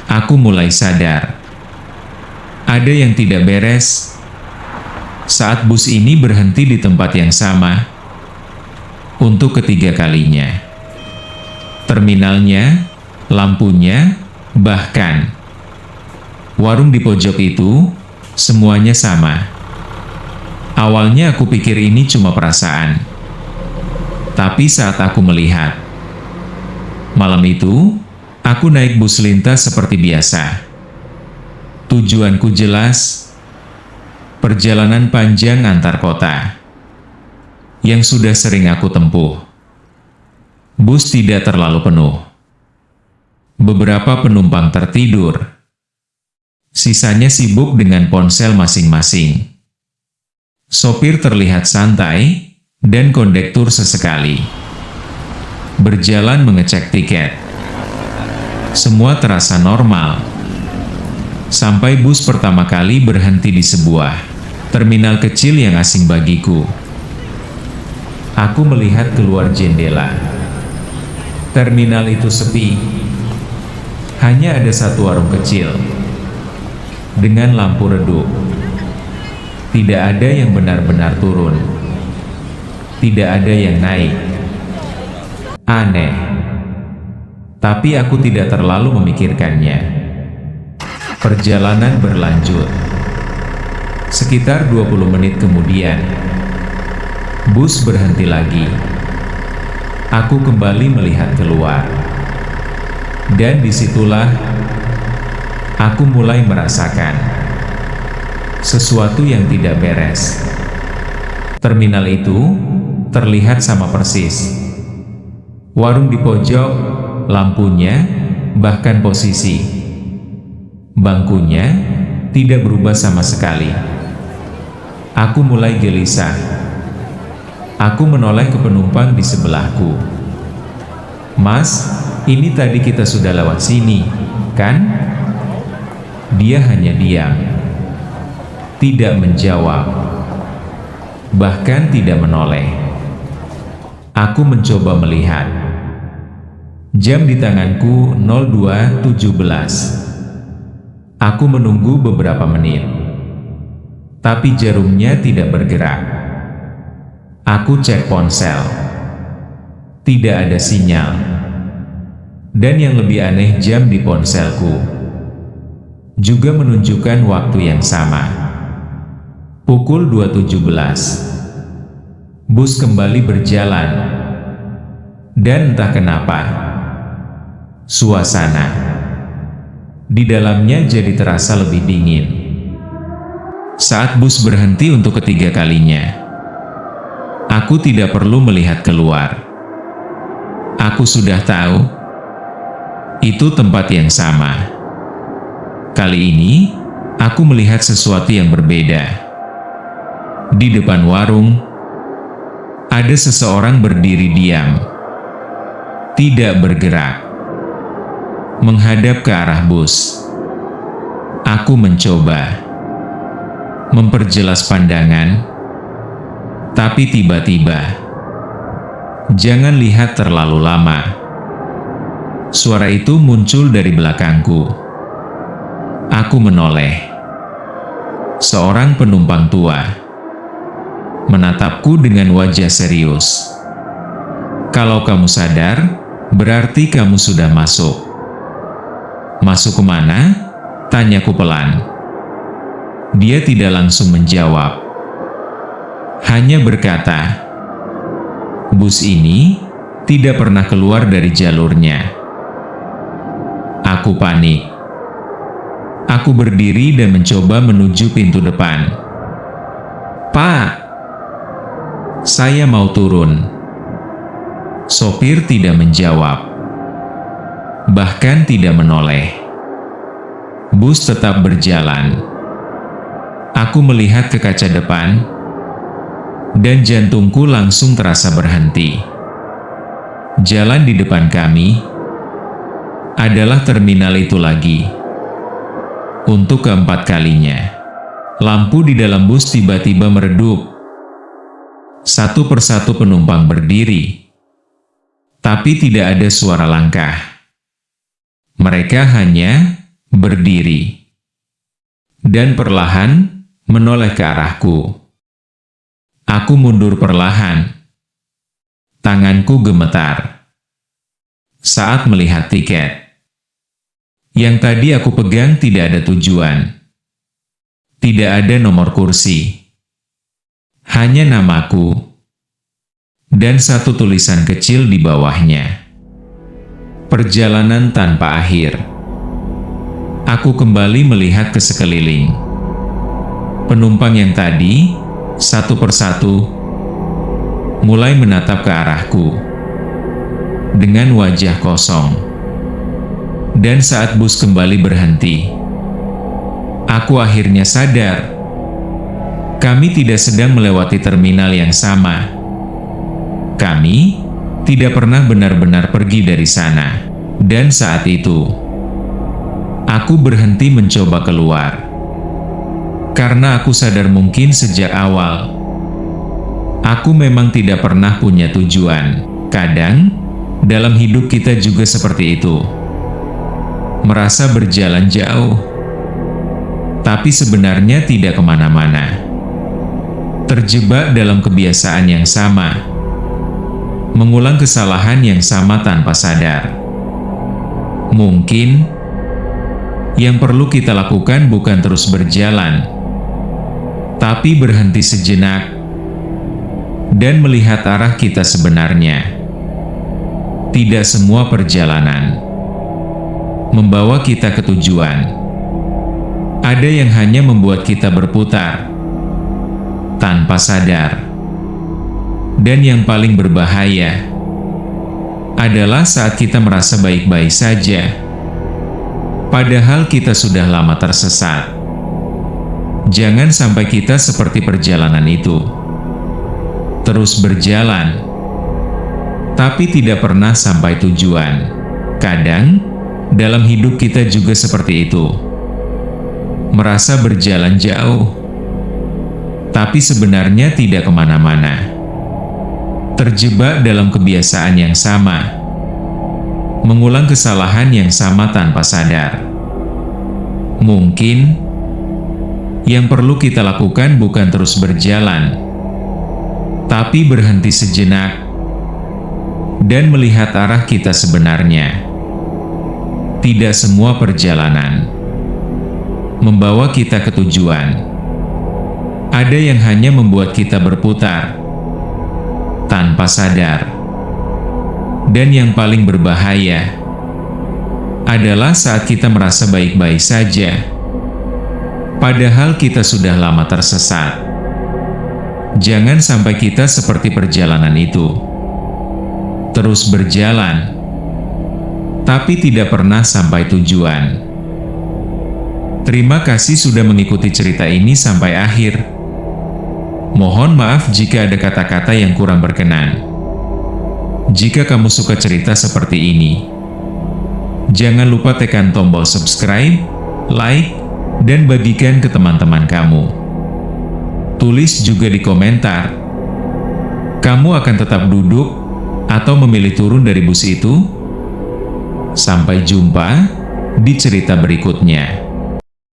Aku mulai sadar. Ada yang tidak beres. Saat bus ini berhenti di tempat yang sama, untuk ketiga kalinya. Terminalnya, lampunya, bahkan warung di pojok itu, semuanya sama. Awalnya aku pikir ini cuma perasaan. Tapi saat aku melihat, malam itu, aku naik bus lintas seperti biasa. Tujuanku jelas, perjalanan panjang antar kota, yang sudah sering aku tempuh. Bus tidak terlalu penuh. Beberapa penumpang tertidur. Sisanya sibuk dengan ponsel masing-masing. Sopir terlihat santai, dan kondektur sesekali berjalan mengecek tiket. Semua terasa normal. Sampai bus pertama kali berhenti di sebuah terminal kecil yang asing bagiku. Aku melihat keluar jendela. Terminal itu sepi. Hanya ada satu warung kecil dengan lampu redup. Tidak ada yang benar-benar turun. Tidak ada yang naik. Aneh. Tapi aku tidak terlalu memikirkannya. Perjalanan berlanjut. Sekitar 20 menit kemudian, bus berhenti lagi. Aku kembali melihat keluar. Dan disitulah aku mulai merasakan sesuatu yang tidak beres. Terminal itu terlihat sama persis. Warung di pojok, lampunya, bahkan posisi bangkunya tidak berubah sama sekali. Aku mulai gelisah. Aku menoleh ke penumpang di sebelahku. "Mas, ini tadi kita sudah lewat sini, kan?" Dia hanya diam. Tidak menjawab, bahkan tidak menoleh. Aku mencoba melihat. Jam di tanganku 02.17. Aku menunggu beberapa menit, tapi jarumnya tidak bergerak. Aku cek ponsel. Tidak ada sinyal. Dan yang lebih aneh, jam di ponselku juga menunjukkan waktu yang sama. Pukul 2.17. Bus kembali berjalan. Dan entah kenapa, suasana di dalamnya jadi terasa lebih dingin. Saat bus berhenti untuk ketiga kalinya, aku tidak perlu melihat keluar. Aku sudah tahu, itu tempat yang sama. Kali ini, aku melihat sesuatu yang berbeda. Di depan warung, ada seseorang berdiri diam, tidak bergerak, menghadap ke arah bus. Aku mencoba memperjelas pandangan, tapi tiba-tiba, "Jangan lihat terlalu lama." Suara itu muncul dari belakangku. Aku menoleh. Seorang penumpang tua menatapku dengan wajah serius. "Kalau kamu sadar, berarti kamu sudah masuk." "Masuk kemana?" tanyaku pelan. Dia tidak langsung menjawab. Hanya berkata, "Bus ini tidak pernah keluar dari jalurnya." Aku panik. Aku berdiri dan mencoba menuju pintu depan. "Pak, saya mau turun." Sopir tidak menjawab, bahkan tidak menoleh. Bus tetap berjalan. Aku melihat ke kaca depan, dan jantungku langsung terasa berhenti. Jalan di depan kami adalah terminal itu lagi. Untuk keempat kalinya, lampu di dalam bus tiba-tiba meredup. Satu persatu penumpang berdiri, tapi tidak ada suara langkah. Mereka hanya berdiri, dan perlahan menoleh ke arahku. Aku mundur perlahan. Tanganku gemetar saat melihat tiket. Yang tadi aku pegang tidak ada tujuan. Tidak ada nomor kursi. Hanya namaku. Dan satu tulisan kecil di bawahnya. Perjalanan tanpa akhir. Aku kembali melihat ke sekeliling. Penumpang yang tadi, satu persatu, mulai menatap ke arahku. Dengan wajah kosong. Dan saat bus kembali berhenti, aku akhirnya sadar. Kami tidak sedang melewati terminal yang sama. Kami tidak pernah benar-benar pergi dari sana. Dan saat itu, aku berhenti mencoba keluar. Karena aku sadar mungkin sejak awal, aku memang tidak pernah punya tujuan. Kadang, dalam hidup kita juga seperti itu. Merasa berjalan jauh, tapi sebenarnya tidak kemana-mana. Terjebak dalam kebiasaan yang sama. Mengulang kesalahan yang sama tanpa sadar. Mungkin, yang perlu kita lakukan bukan terus berjalan, tapi berhenti sejenak, dan melihat arah kita sebenarnya. Tidak semua perjalanan membawa kita ke tujuan. Ada yang hanya membuat kita berputar tanpa sadar. Dan yang paling berbahaya adalah saat kita merasa baik-baik saja, padahal kita sudah lama tersesat. Jangan sampai kita seperti perjalanan itu. Terus berjalan, tapi tidak pernah sampai tujuan. Kadang, dalam hidup kita juga seperti itu. Merasa berjalan jauh, tapi sebenarnya tidak kemana-mana. Terjebak dalam kebiasaan yang sama. Mengulang kesalahan yang sama tanpa sadar. Mungkin, yang perlu kita lakukan bukan terus berjalan, tapi berhenti sejenak, dan melihat arah kita sebenarnya. Tidak semua perjalanan membawa kita ke tujuan. Ada yang hanya membuat kita berputar tanpa sadar. Dan yang paling berbahaya adalah saat kita merasa baik-baik saja, padahal kita sudah lama tersesat. Jangan sampai kita seperti perjalanan itu. Terus berjalan, tapi tidak pernah sampai tujuan. Terima kasih sudah mengikuti cerita ini sampai akhir. Mohon maaf jika ada kata-kata yang kurang berkenan. Jika kamu suka cerita seperti ini, jangan lupa tekan tombol subscribe, like, dan bagikan ke teman-teman kamu. Tulis juga di komentar, kamu akan tetap duduk atau memilih turun dari bus itu? Sampai jumpa di cerita berikutnya.